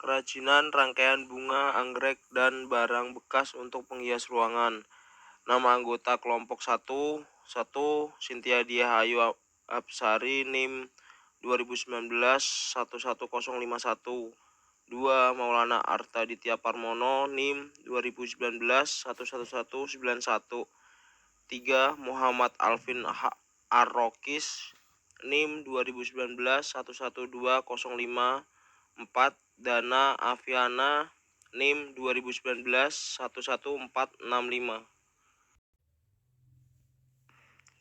kerajinan rangkaian bunga, anggrek, dan barang bekas untuk penghias ruangan. Nama anggota kelompok 1 Cynthia Diahayu Absari NIM 2019 11051. 2 Maulana Arta Ditya Parmono NIM 2019 11191. 3 Muhammad Alvin Arrokis NIM 2019 11205. 4 Dana Aviana NIM 2019 11465.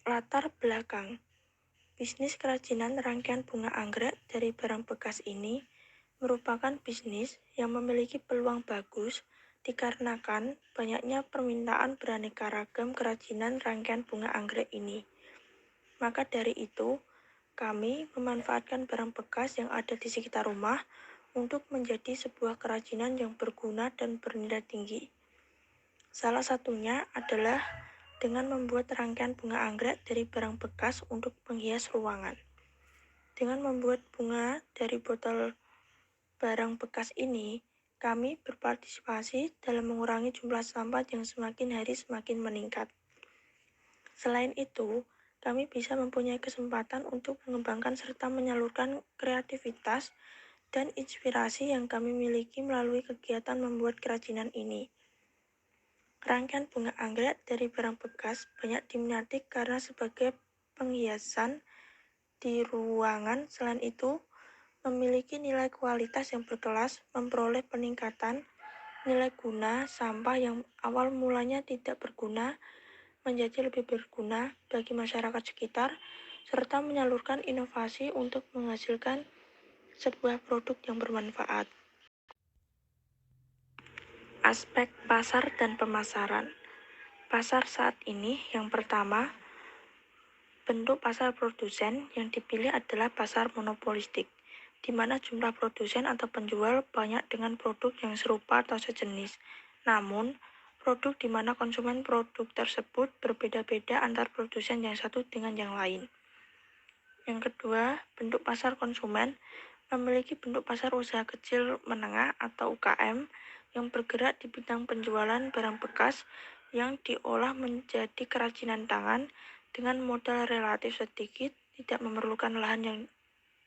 Latar belakang bisnis kerajinan rangkaian bunga anggrek dari barang bekas ini merupakan bisnis yang memiliki peluang bagus dikarenakan banyaknya permintaan beraneka ragam kerajinan rangkaian bunga anggrek ini. Maka dari itu, kami memanfaatkan barang bekas yang ada di sekitar rumah untuk menjadi sebuah kerajinan yang berguna dan bernilai tinggi. Salah satunya adalah dengan membuat rangkaian bunga anggrek dari barang bekas untuk penghias ruangan. Dengan membuat bunga dari botol barang bekas ini, kami berpartisipasi dalam mengurangi jumlah sampah yang semakin hari semakin meningkat. Selain itu, kami bisa mempunyai kesempatan untuk mengembangkan serta menyalurkan kreativitas dan inspirasi yang kami miliki melalui kegiatan membuat kerajinan ini. Rangkaian bunga anggrek dari barang bekas banyak diminati karena sebagai penghiasan di ruangan. Selain itu, memiliki nilai kualitas yang berkelas, memperoleh peningkatan nilai guna sampah yang awal mulanya tidak berguna menjadi lebih berguna bagi masyarakat sekitar, serta menyalurkan inovasi untuk menghasilkan sebuah produk yang bermanfaat. Aspek pasar dan pemasaran. Pasar saat ini yang pertama, bentuk pasar produsen yang dipilih adalah pasar monopolistik, di mana jumlah produsen atau penjual banyak dengan produk yang serupa atau sejenis. Namun, produk di mana konsumen produk tersebut berbeda-beda antar produsen yang satu dengan yang lain. Yang kedua, bentuk pasar konsumen memiliki bentuk pasar usaha kecil menengah atau UKM yang bergerak di bidang penjualan barang bekas yang diolah menjadi kerajinan tangan dengan modal relatif sedikit, tidak memerlukan lahan yang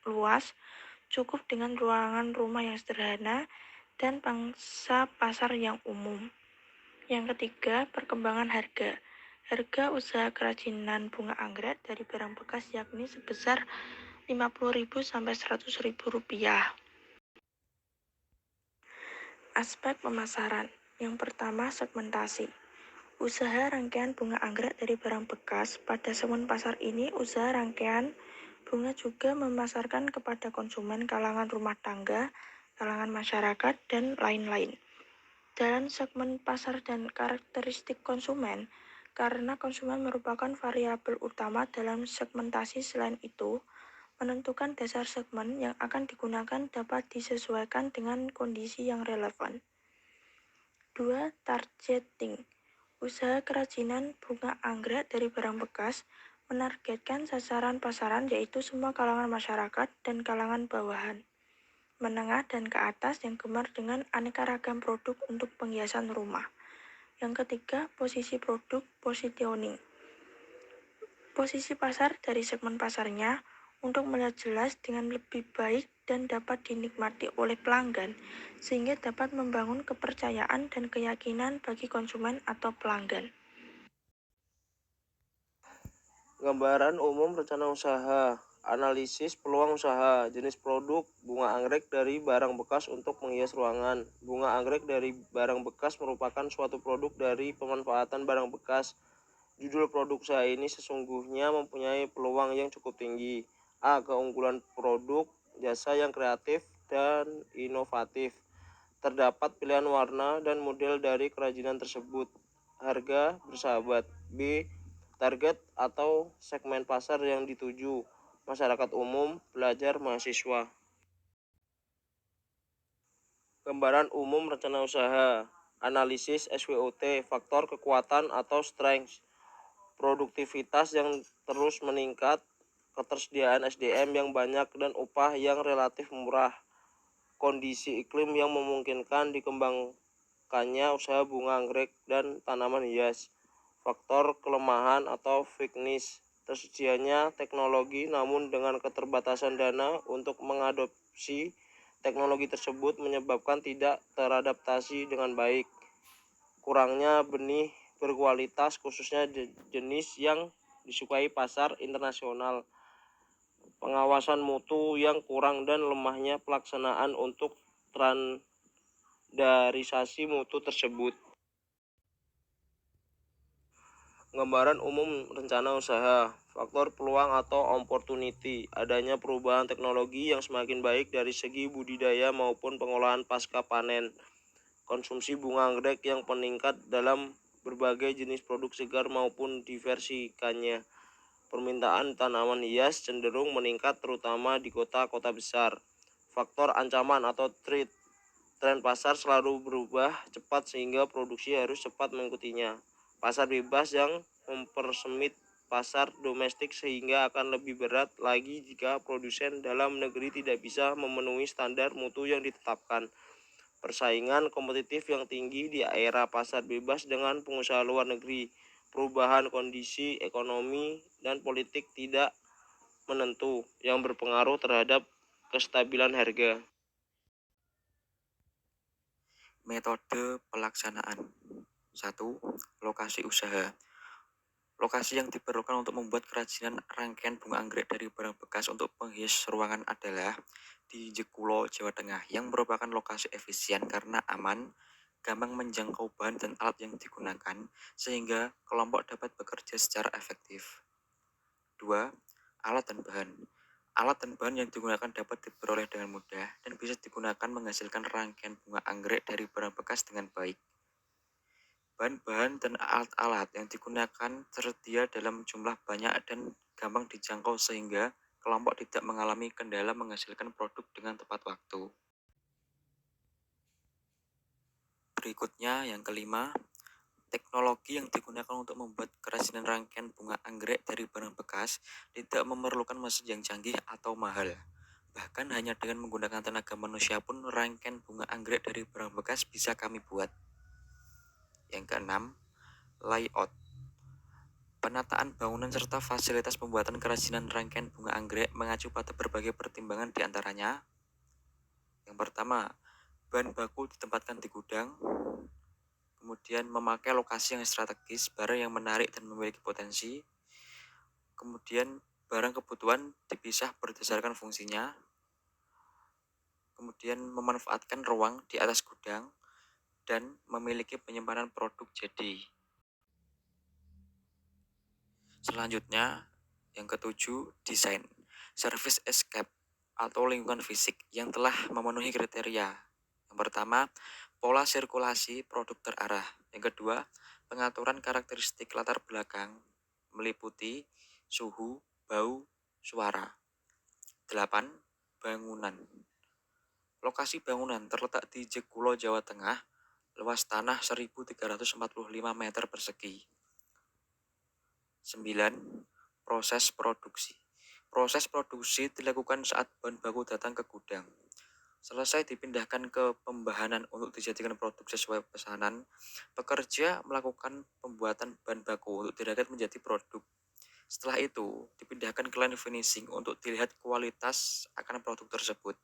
luas, cukup dengan ruangan rumah yang sederhana, dan pangsa pasar yang umum. Yang ketiga, perkembangan harga. Harga usaha kerajinan bunga anggrek dari barang bekas yakni sebesar Rp50.000 sampai Rp100.000. Aspek pemasaran. Yang pertama, segmentasi. Usaha rangkaian bunga anggrek dari barang bekas. Pada segmen pasar ini, usaha rangkaian bunga juga memasarkan kepada konsumen kalangan rumah tangga, kalangan masyarakat, dan lain-lain. Dalam segmen pasar dan karakteristik konsumen, karena konsumen merupakan variabel utama dalam segmentasi. Selain itu, menentukan dasar segmen yang akan digunakan dapat disesuaikan dengan kondisi yang relevan. 2. Targeting. Usaha kerajinan bunga anggrek dari barang bekas menargetkan sasaran pasaran yaitu semua kalangan masyarakat dan kalangan bawahan, menengah dan ke atas yang gemar dengan aneka ragam produk untuk penghiasan rumah. Yang ketiga, posisi produk, positioning. Posisi pasar dari segmen pasarnya untuk melihat jelas dengan lebih baik dan dapat dinikmati oleh pelanggan, sehingga dapat membangun kepercayaan dan keyakinan bagi konsumen atau pelanggan. Gambaran umum rencana usaha, analisis peluang usaha, jenis produk, bunga anggrek dari barang bekas untuk menghias ruangan. Bunga anggrek dari barang bekas merupakan suatu produk dari pemanfaatan barang bekas. Judul produk usaha ini sesungguhnya mempunyai peluang yang cukup tinggi. A. Keunggulan produk, jasa yang kreatif dan inovatif. Terdapat pilihan warna dan model dari kerajinan tersebut. Harga bersahabat. B. Target atau segmen pasar yang dituju, masyarakat umum, pelajar, mahasiswa. Gambaran umum rencana usaha, analisis SWOT, faktor kekuatan atau strength, produktivitas yang terus meningkat, ketersediaan SDM yang banyak dan upah yang relatif murah. kondisi iklim yang memungkinkan dikembangkannya usaha bunga anggrek dan tanaman hias. Faktor kelemahan atau weakness, tersedianya teknologi namun dengan keterbatasan dana untuk mengadopsi teknologi tersebut menyebabkan tidak teradaptasi dengan baik. Kurangnya benih berkualitas khususnya jenis yang disukai pasar internasional. Pengawasan mutu yang kurang dan lemahnya pelaksanaan untuk standarisasi mutu tersebut. Gambaran umum rencana usaha. Faktor peluang atau opportunity, adanya perubahan teknologi yang semakin baik dari segi budidaya maupun pengolahan pasca panen. Konsumsi bunga anggrek yang meningkat dalam berbagai jenis produk segar maupun diversikannya. Permintaan tanaman hias cenderung meningkat terutama di kota-kota besar. Faktor ancaman atau threat, tren pasar selalu berubah cepat sehingga produksi harus cepat mengikutinya. Pasar bebas yang mempersempit pasar domestik sehingga akan lebih berat lagi jika produsen dalam negeri tidak bisa memenuhi standar mutu yang ditetapkan. Persaingan kompetitif yang tinggi di era pasar bebas dengan pengusaha luar negeri. Perubahan kondisi ekonomi dan politik tidak menentu yang berpengaruh terhadap kestabilan harga. Metode pelaksanaan. 1. Lokasi usaha. Lokasi yang diperlukan untuk membuat kerajinan rangkaian bunga anggrek dari barang bekas untuk penghias ruangan adalah di Jekulo, Jawa Tengah, yang merupakan lokasi efisien karena aman, gampang menjangkau bahan dan alat yang digunakan, sehingga kelompok dapat bekerja secara efektif. 2. Alat dan bahan. Alat dan bahan yang digunakan dapat diperoleh dengan mudah dan bisa digunakan menghasilkan rangkaian bunga anggrek dari barang bekas dengan baik. Bahan-bahan dan alat-alat yang digunakan tersedia dalam jumlah banyak dan gampang dijangkau sehingga kelompok tidak mengalami kendala menghasilkan produk dengan tepat waktu. Berikutnya yang kelima, teknologi yang digunakan untuk membuat kerajinan rangkaian bunga anggrek dari barang bekas tidak memerlukan mesin yang canggih atau mahal. Bahkan hanya dengan menggunakan tenaga manusia pun rangkaian bunga anggrek dari barang bekas bisa kami buat. Yang keenam, layout. Penataan bangunan serta fasilitas pembuatan kerajinan rangkaian bunga anggrek mengacu pada berbagai pertimbangan diantaranya. Yang pertama, bahan baku ditempatkan di gudang. Kemudian memakai lokasi yang strategis, barang yang menarik dan memiliki potensi. Kemudian barang kebutuhan dipisah berdasarkan fungsinya. Kemudian memanfaatkan ruang di atas gudang dan memiliki penyimpanan produk jadi. Selanjutnya, yang ketujuh, desain. Service escape atau lingkungan fisik yang telah memenuhi kriteria. Yang pertama, pola sirkulasi produk terarah. Yang kedua, pengaturan karakteristik latar belakang meliputi suhu, bau, suara. 8. Bangunan. Lokasi bangunan terletak di Jekulo, Jawa Tengah, luas tanah 1.345 meter persegi. 9. Proses produksi. Proses produksi dilakukan saat bahan baku datang ke gudang. Selesai dipindahkan ke pembahanan untuk dijadikan produk sesuai pesanan, pekerja melakukan pembuatan bahan baku untuk dirangkai menjadi produk. Setelah itu, dipindahkan ke line finishing untuk dilihat kualitas akan produk tersebut.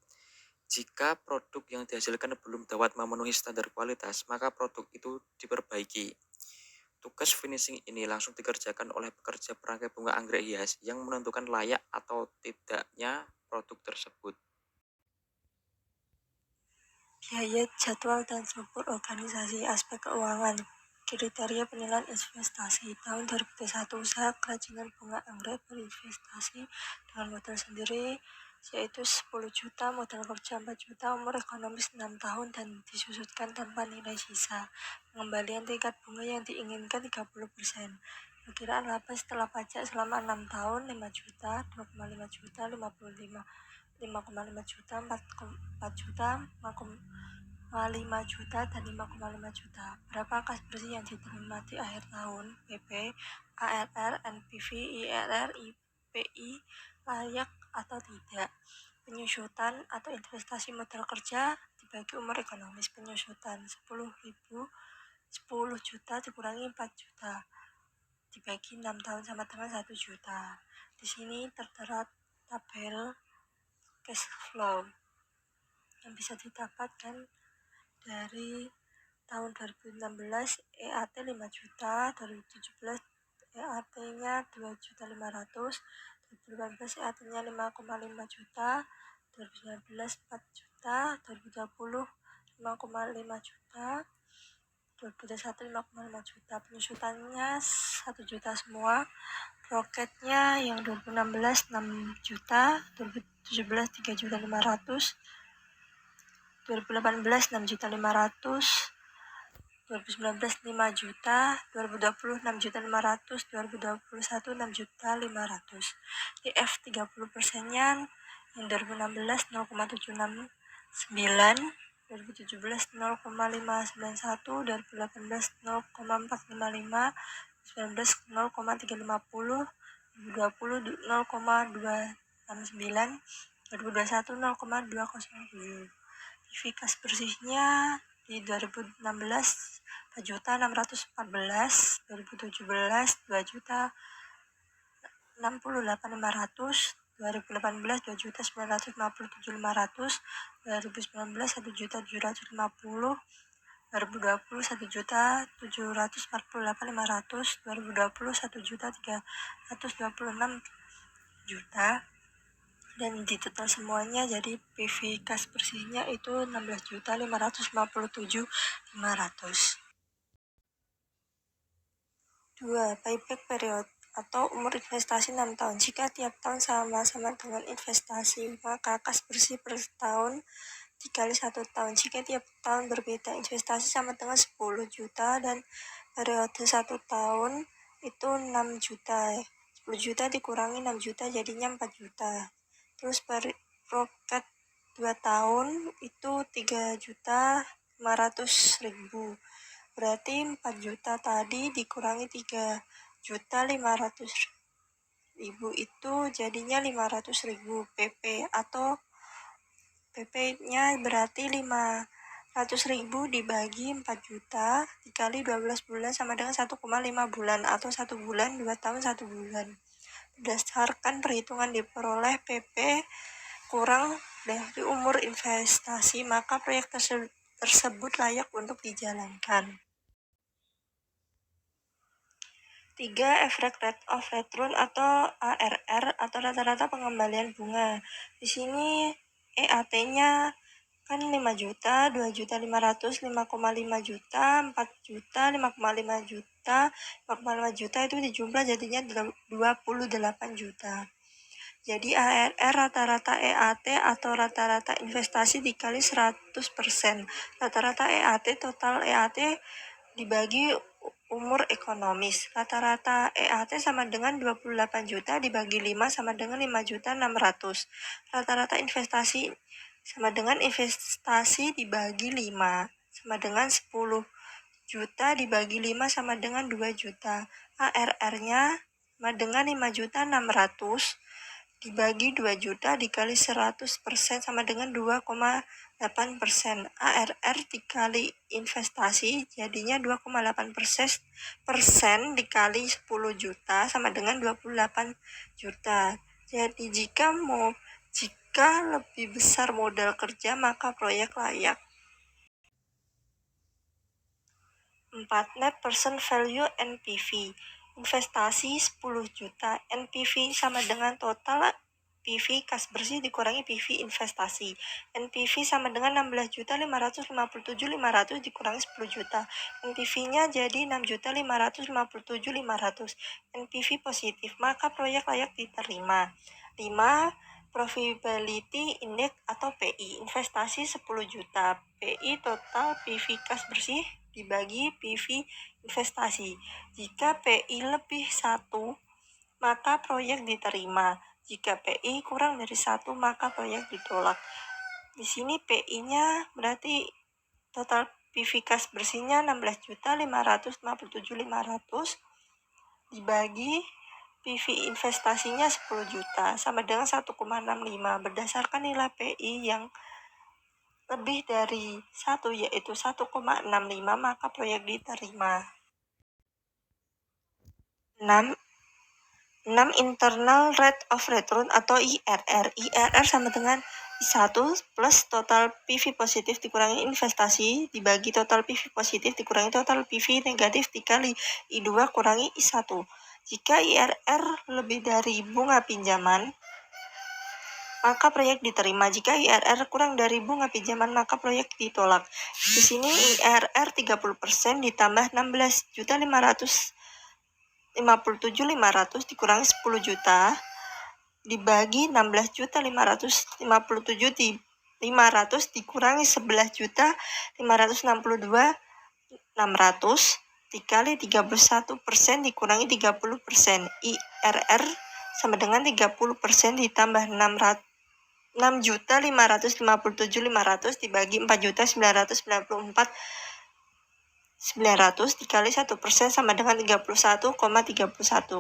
Jika produk yang dihasilkan belum dapat memenuhi standar kualitas, maka produk itu diperbaiki. Tugas finishing ini langsung dikerjakan oleh pekerja perangkai bunga anggrek hias yang menentukan layak atau tidaknya produk tersebut. Biaya, jadwal, dan struktur organisasi aspek keuangan. Kriteria penilaian investasi. Tahun 2021 usaha kerajinan bunga anggrek berinvestasi dengan modal sendiri yaitu 10 juta, modal kerja 4 juta, umur ekonomis 6 tahun dan disusutkan tanpa nilai sisa. Pengembalian tingkat bunga yang diinginkan 30%. Perkiraan laba setelah pajak selama 6 tahun 5 juta, 2,5 juta, 5,5 juta, 4 juta, 5,5 juta, dan 5,5 juta. Berapa kas bersih yang diterima di akhir tahun? PP, ARR, NPV, IRR, PI layak atau tidak. Penyusutan atau investasi modal kerja dibagi umur ekonomis. Penyusutan 10 juta dikurangi 4 juta dibagi 6 tahun sama dengan 1 juta. Di sini tertera tabel cash flow yang bisa didapatkan dari tahun 2016 EAT 5 juta, 2017 EAT-nya 2.500.000, 2018 EAT-nya 5,5 juta, 2019 4 juta, 2020 5,5 juta, 2021 5,5 juta. Penyusutannya 1 juta semua. Roketnya yang 2016 6 juta, 2017 3.500.000, 2018 6.500.000, 2019 5 juta, 2020 6.500.000, 2021 6.500.000. Di F30%-nya yang 2016 0,769, 2017 0,591, 2018 0,455, 2019 0,350, 2020 0,269, 2021 0,207. PV kas bersihnya di 2016 4.614, 2017 2.068.500, 2018 2.957.500, 2019 1.750.000, 2020 1.748.500, 2020 1.326.000.000, dan di total semuanya jadi PV kas bersihnya itu 16.557.500. 2. Payback period atau umur investasi 6 tahun. Jika tiap tahun sama-sama dengan investasi, maka kas bersih per tahun dikali 1 tahun. Jika tiap tahun berbeda, investasi sama dengan 10 juta dan periode 1 tahun itu 6 juta. 10 juta dikurangi 6 juta jadinya 4 juta. Terus roket 2 tahun itu 3.500.000. Berarti 4 juta tadi dikurangi 3.500.000 itu jadinya 500.000 PP, atau PP-nya berarti 500.000 dibagi 4 juta dikali 12 bulan sama dengan 1,5 bulan, atau 1 bulan 2 tahun 1 bulan. Berdasarkan perhitungan diperoleh PP kurang dari umur investasi, maka proyek tersebut layak untuk dijalankan. 3. Average rate of return atau ARR atau rata-rata pengembalian bunga. Di sini EAT-nya kan 5 juta, 2.500.000, 5,5 juta, 4 juta, 5,5 juta, 5,5 juta itu dijumlah jadinya 28 juta. Jadi ARR rata-rata EAT atau rata-rata investasi dikali 100%. Rata-rata EAT total EAT dibagi umur ekonomis. Rata-rata EAT sama dengan 28 juta dibagi 5 sama dengan 5.600.000. Rata-rata investasi sama dengan investasi dibagi 5 sama dengan 10 juta dibagi 5 sama dengan 2 juta. ARR-nya sama dengan 5.600.000 dibagi 2 juta dikali 100% sama dengan 2,8%. ARR dikali investasi jadinya 2,8% dikali 10 juta sama dengan 28 juta. Jadi jika lebih besar modal kerja maka proyek layak. 4. Net Present Value NPV. Investasi 10 juta. NPV sama dengan total PV kas bersih dikurangi PV investasi. NPV sama dengan 16.557.500 dikurangi 10 juta. NPV-nya jadi 6.557.500. NPV positif, maka proyek layak diterima. 5. Profitability Index atau PI. Investasi 10 juta. PI total PV kas bersih dibagi PV investasi. Jika PI lebih 1, maka proyek diterima. Jika PI kurang dari 1, maka proyek ditolak. Di sini PI-nya berarti total PV kas bersihnya 16.557.500 dibagi PV investasinya 10 juta sama dengan 1,65 berdasarkan nilai PI yang lebih dari 1 yaitu 1,65 maka proyek diterima. 6. Internal Rate of Return atau IRR. IRR sama dengan I1 plus total PV positif dikurangi investasi dibagi total PV positif dikurangi total PV negatif dikali I2 kurangi I1. Jika IRR lebih dari bunga pinjaman, maka proyek diterima. Jika IRR kurang dari bunga pinjaman, maka proyek ditolak. Di sini IRR 30% ditambah 16.557.500 dikurangi 10 juta dibagi 16.557 di 500 dikurangi 11.562.600 dikali 31% dikurangi 30%. IRR sama dengan 30% ditambah 6.557.500 dibagi 4.994.900 dikali 1% sama dengan 31,31.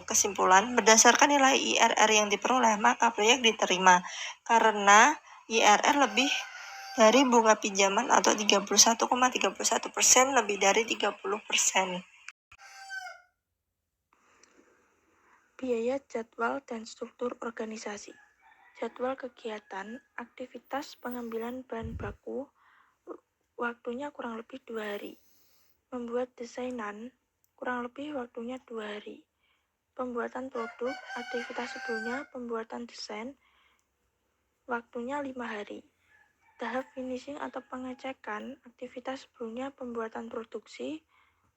Kesimpulan, berdasarkan nilai IRR yang diperoleh, maka proyek diterima karena IRR lebih dari bunga pinjaman atau 31,31% lebih dari 30%. Biaya, jadwal, dan struktur organisasi. Jadwal kegiatan, aktivitas pengambilan bahan baku, waktunya kurang lebih 2 hari. Membuat desainan, kurang lebih waktunya 2 hari. Pembuatan produk, aktivitas sebelumnya pembuatan desain, waktunya 5 hari. Tahap finishing atau pengecekan, aktivitas sebelumnya pembuatan produksi,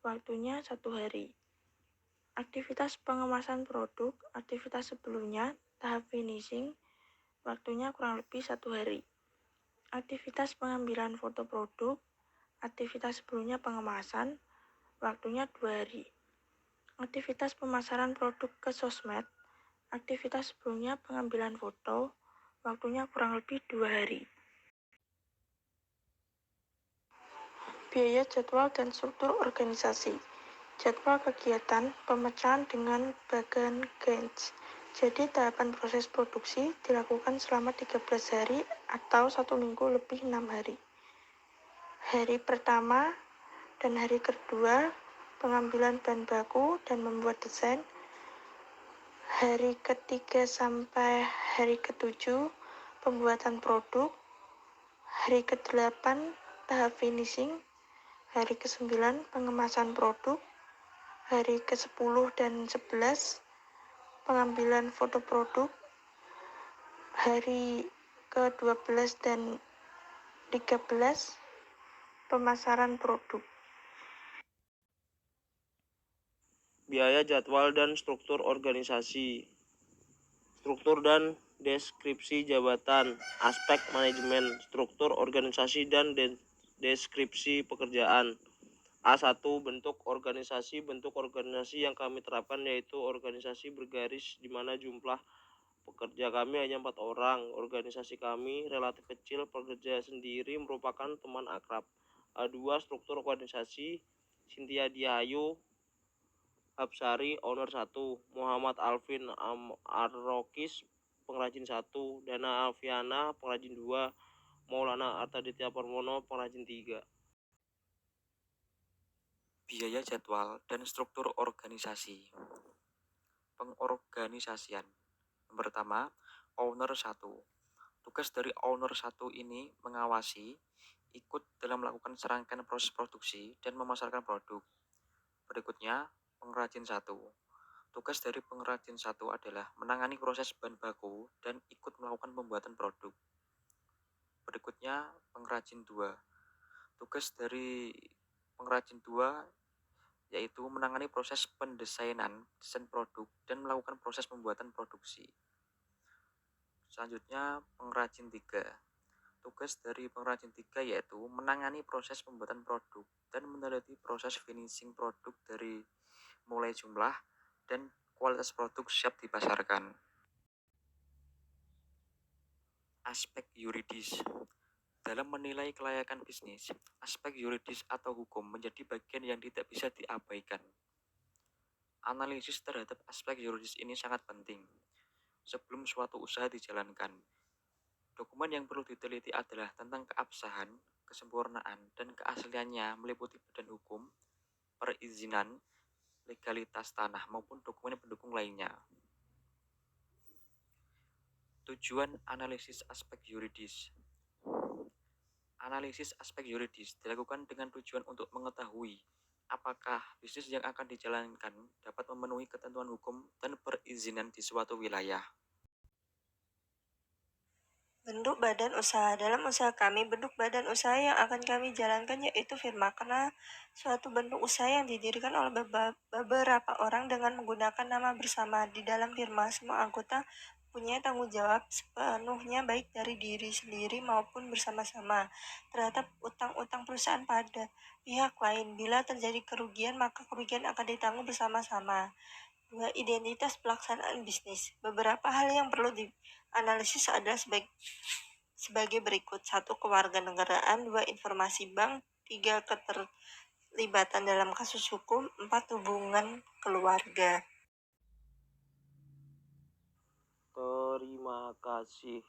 waktunya 1 hari. Aktivitas pengemasan produk, aktivitas sebelumnya, tahap finishing, waktunya kurang lebih 1 hari. Aktivitas pengambilan foto produk, aktivitas sebelumnya pengemasan, waktunya 2 hari. Aktivitas pemasaran produk ke sosmed, aktivitas sebelumnya pengambilan foto, waktunya kurang lebih 2 hari. Biaya, jadwal, dan struktur organisasi. Jadwal kegiatan, pemecahan dengan bagan Gantt. Jadi tahapan proses produksi dilakukan selama 13 hari atau 1 minggu lebih 6 hari. Hari pertama dan hari kedua, pengambilan bahan baku dan membuat desain. Hari ketiga sampai hari ketujuh, pembuatan produk. Hari ke-8, tahap finishing. Hari ke-9, pengemasan produk. Hari ke-10 dan 11, pengambilan foto produk. Hari ke-12 dan 13, pemasaran produk. Biaya, jadwal, dan struktur organisasi. Struktur dan deskripsi jabatan, aspek manajemen, struktur organisasi dan deskripsi pekerjaan. A1. Bentuk organisasi. Bentuk organisasi yang kami terapkan yaitu organisasi bergaris di mana jumlah pekerja kami hanya 4 orang. Organisasi kami relatif kecil, pekerja sendiri merupakan teman akrab. A2. Struktur organisasi. Cynthia Diayu Hapsari, owner 1, Muhammad Alvin Arrokis, pengrajin 1, Dana Alfiana, pengrajin 2, Maulana Artaditya Parmono, pengrajin 3. Biaya, jadwal, dan struktur organisasi. Pengorganisasian. Yang pertama, owner 1. Tugas dari owner 1 ini mengawasi, ikut dalam melakukan serangkaian proses produksi dan memasarkan produk. Berikutnya, pengrajin 1. Tugas dari pengrajin 1 adalah menangani proses bahan baku dan ikut melakukan pembuatan produk. Berikutnya, pengrajin 2. Tugas dari pengrajin 2 yaitu menangani proses pendesainan, desain produk, dan melakukan proses pembuatan produksi. Selanjutnya, pengrajin 3. Tugas dari pengrajin 3 yaitu menangani proses pembuatan produk dan meneliti proses finishing produk dari mulai jumlah dan kualitas produk siap dipasarkan. Aspek yuridis. Dalam menilai kelayakan bisnis, aspek yuridis atau hukum menjadi bagian yang tidak bisa diabaikan. Analisis terhadap aspek yuridis ini sangat penting. Sebelum suatu usaha dijalankan, dokumen yang perlu diteliti adalah tentang keabsahan, kesempurnaan, dan keasliannya meliputi badan hukum, perizinan, legalitas tanah, maupun dokumen pendukung lainnya. Tujuan analisis aspek yuridis. Analisis aspek yuridis dilakukan dengan tujuan untuk mengetahui apakah bisnis yang akan dijalankan dapat memenuhi ketentuan hukum dan perizinan di suatu wilayah. Bentuk badan usaha. Dalam usaha kami, bentuk badan usaha yang akan kami jalankan yaitu firma, karena suatu bentuk usaha yang didirikan oleh beberapa orang dengan menggunakan nama bersama. Di dalam firma, semua anggota punya tanggung jawab sepenuhnya baik dari diri sendiri maupun bersama-sama terhadap utang-utang perusahaan pada pihak lain. Bila terjadi kerugian, maka kerugian akan ditanggung bersama-sama. 2. Identitas pelaksanaan bisnis. Beberapa hal yang perlu dianalisis adalah sebagai berikut. 1. Kewarganegaraan. 2. Informasi bank. 3. Keterlibatan dalam kasus hukum. 4. Hubungan keluarga. Terima kasih.